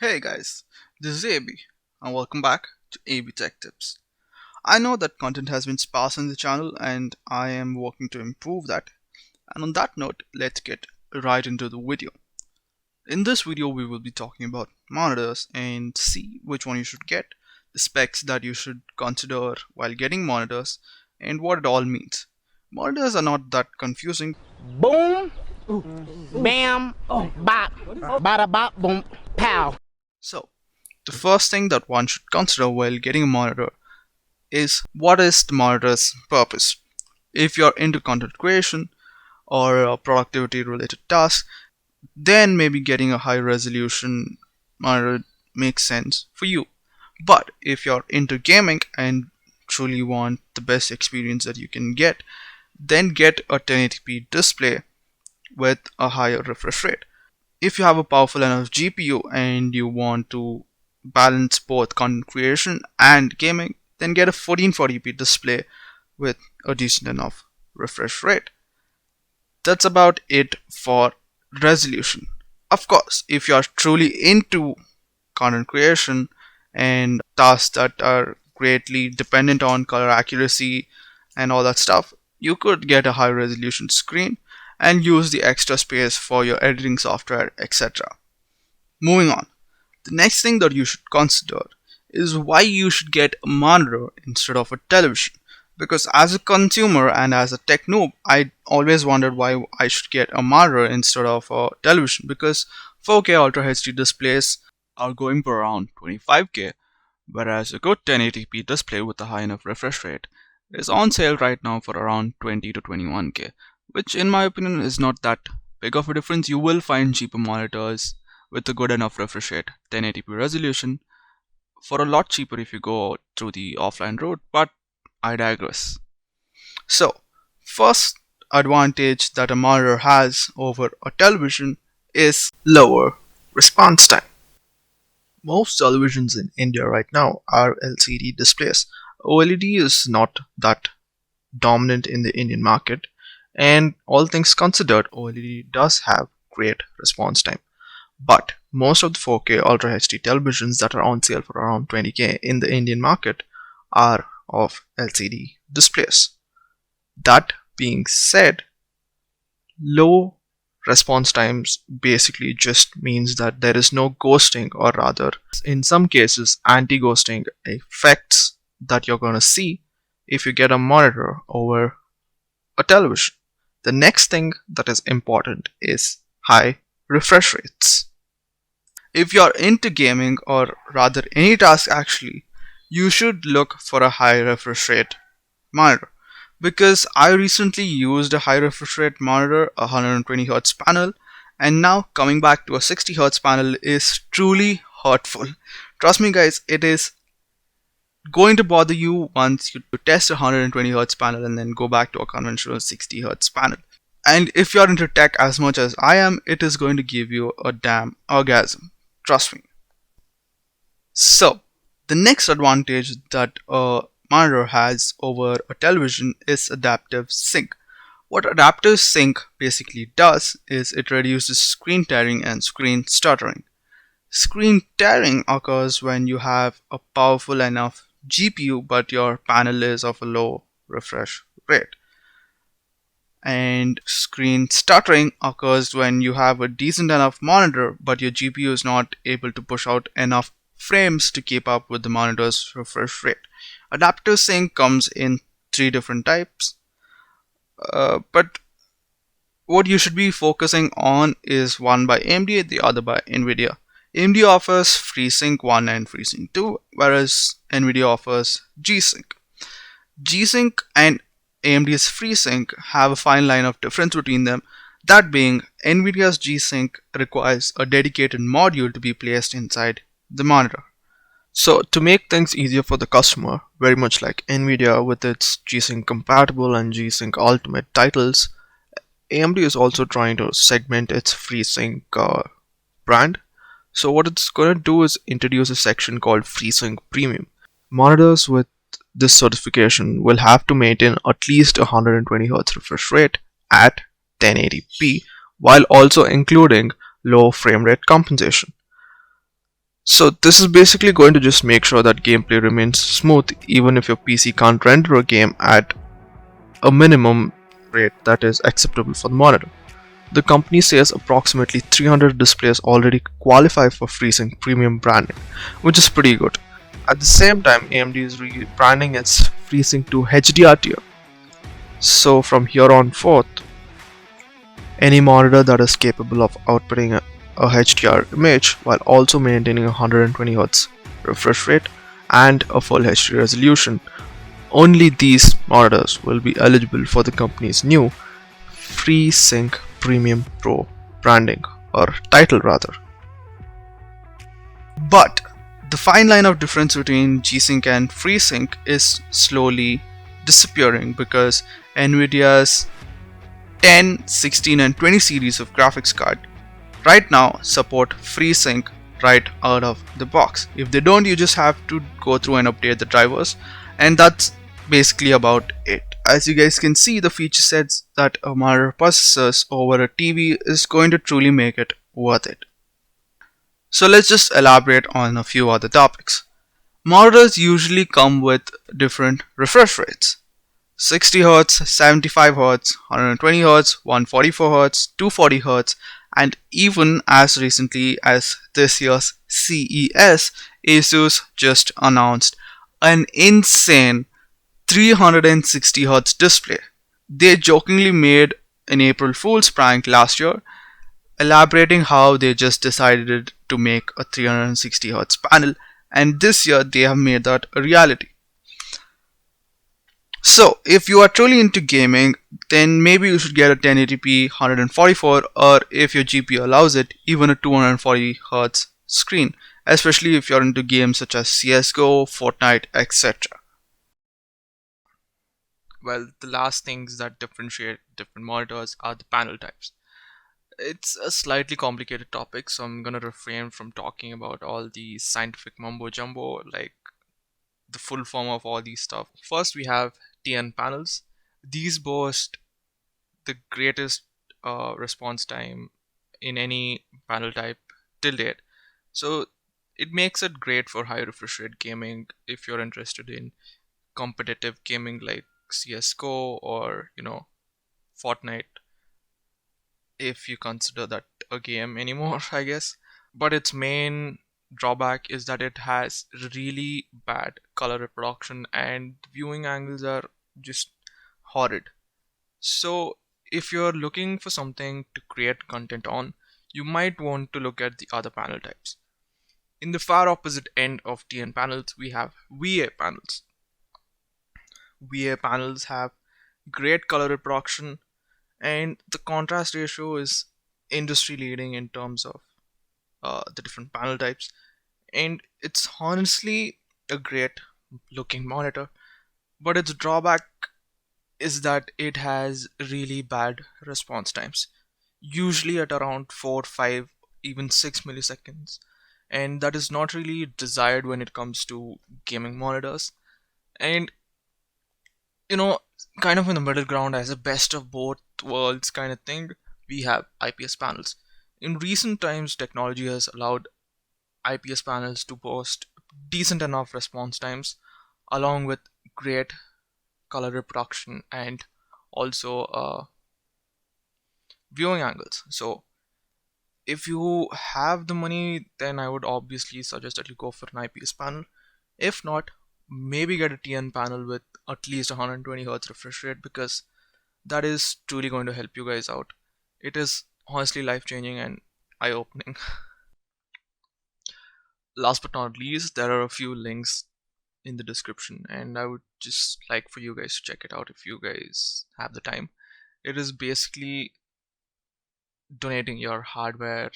Hey guys, this is AB and welcome back to AB Tech Tips. I know that content has been sparse on the channel and I am working to improve that. And on that note, let's get right into the video. In this video, we will be talking about monitors and see which one you should get, the specs that you should consider while getting monitors, and what it all means. Monitors are not that confusing. Boom, bam, bop, bada bop, boom, pow. So, the first thing that one should consider while getting a monitor is what is the monitor's purpose. If you're into content creation or productivity related tasks, then maybe getting a high resolution monitor makes sense for you. But if you're into gaming and truly want the best experience that you can get, then get a 1080p display with a higher refresh rate. If you have a powerful enough GPU and you want to balance both content creation and gaming, then get a 1440p display with a decent enough refresh rate. That's about it for resolution. Of course, if you are truly into content creation and tasks that are greatly dependent on color accuracy and all that stuff, you could get a high resolution screen and use the extra space for your editing software, etc. Moving on, the next thing that you should consider is why you should get a monitor instead of a television. Because as a consumer and as a tech noob, I always wondered why I should get a monitor instead of a television, because 4K Ultra HD displays are going for around 25K, whereas a good 1080p display with a high enough refresh rate is on sale right now for around 20 to 21K, which in my opinion is not that big of a difference. You will find cheaper monitors with a good enough refresh rate, 1080p resolution, for a lot cheaper if you go through the offline route, but I digress. So, first advantage that a monitor has over a television is lower response time. Most televisions in India right now are LCD displays. OLED is not that dominant in the Indian market, and all things considered, OLED does have great response time. But most of the 4K Ultra HD televisions that are on sale for around 20K in the Indian market are of LCD displays. That being said, low response times basically just means that there is no ghosting, or rather, in some cases, anti-ghosting effects that you're going to see if you get a monitor over a television. The next thing that is important is high refresh rates. If you're into gaming, or rather any task actually, you should look for a high refresh rate monitor. Because I recently used a high refresh rate monitor, a 120Hz panel, and now coming back to a 60Hz panel is truly hurtful. Trust me guys, it is going to bother you once you test a 120Hz panel and then go back to a conventional 60Hz panel. And if you're into tech as much as I am, it is going to give you a damn orgasm. Trust me. So, the next advantage that a monitor has over a television is adaptive sync. What adaptive sync basically does is it reduces screen tearing and screen stuttering. Screen tearing occurs when you have a powerful enough GPU but your panel is of a low refresh rate. And screen stuttering occurs when you have a decent enough monitor but your GPU is not able to push out enough frames to keep up with the monitor's refresh rate. Adaptive sync comes in 3 different types, but what you should be focusing on is one by AMD, the other by NVIDIA. AMD offers FreeSync 1 and FreeSync 2, whereas NVIDIA offers G-Sync. G-Sync and AMD's FreeSync have a fine line of difference between them, that being NVIDIA's G-Sync requires a dedicated module to be placed inside the monitor. So to make things easier for the customer, very much like NVIDIA with its G-Sync compatible and G-Sync Ultimate titles, AMD is also trying to segment its FreeSync brand. So what it's going to do is introduce a section called FreeSync Premium. Monitors with this certification will have to maintain at least 120Hz refresh rate at 1080p while also including low frame rate compensation. So this is basically going to just make sure that gameplay remains smooth even if your PC can't render a game at a minimum rate that is acceptable for the monitor. The company says approximately 300 displays already qualify for FreeSync premium branding, which is pretty good. At the same time, AMD is rebranding its FreeSync to HDR tier. So from here on forth, any monitor that is capable of outputting a HDR image while also maintaining a 120Hz refresh rate and a full HD resolution, only these monitors will be eligible for the company's new FreeSync Premium Pro branding, or title rather. But the fine line of difference between G-Sync and FreeSync is slowly disappearing because Nvidia's 10, 16 and 20 series of graphics card right now support FreeSync right out of the box. If they don't, you just have to go through and update the drivers, and that's basically about it. As you guys can see, the feature sets that a monitor possesses over a TV is going to truly make it worth it. So let's just elaborate on a few other topics. Monitors usually come with different refresh rates. 60Hz, 75Hz, 120Hz, 144Hz, 240Hz, and even as recently as this year's CES, Asus just announced an insane 360Hz display. They jokingly made an April Fool's prank last year, elaborating how they just decided to make a 360Hz panel, and this year they have made that a reality. So, if you are truly into gaming, then maybe you should get a 1080p 144, or if your GPU allows it, even a 240Hz screen, especially if you're into games such as CSGO, Fortnite, etc. Well, the last things that differentiate different monitors are the panel types. It's a slightly complicated topic, so I'm gonna refrain from talking about all the scientific mumbo jumbo, like the full form of all these stuff. First, we have TN panels. These boast the greatest response time in any panel type till date. So it makes it great for high refresh rate gaming if you're interested in competitive gaming like CS:GO or Fortnite, if you consider that a game anymore, I guess. But its main drawback is that it has really bad color reproduction and viewing angles are just horrid. So, if you're looking for something to create content on, you might want to look at the other panel types. In the far opposite end of TN panels, we have VA panels. VA panels have great color reproduction, and the contrast ratio is industry leading in terms of the different panel types, and it's honestly a great looking monitor, but its drawback is that it has really bad response times, usually at around 4, 5, even 6 milliseconds, and that is not really desired when it comes to gaming monitors. And you know, kind of in the middle ground, as a best of both worlds kind of thing, we have IPS panels. In recent times, technology has allowed IPS panels to boast decent enough response times along with great color reproduction and also viewing angles. So if you have the money, then I would obviously suggest that you go for an IPS panel. If not, maybe get a TN panel with at least 120Hz refresh rate, because that is truly going to help you guys out. It is honestly life changing and eye opening. Last but not least, there are a few links in the description, and I would just like for you guys to check it out if you guys have the time. It is basically donating your hardware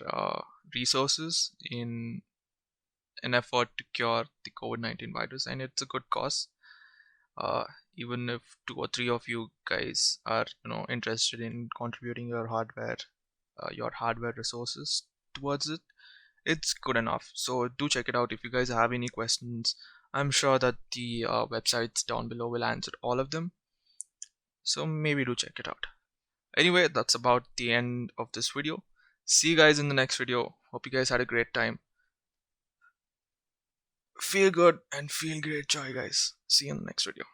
resources in an effort to cure the COVID-19 virus, and it's a good cause. Uh, Even if 2 or 3 of you guys are interested in contributing your hardware resources towards it, it's good enough. So do check it out. If you guys have any questions, I'm sure that the websites down below will answer all of them, so maybe do check it out. Anyway, that's about the end of this video. See you guys in the next video. Hope you guys had a great time. Feel good and feel great joy, guys. See you in the next video.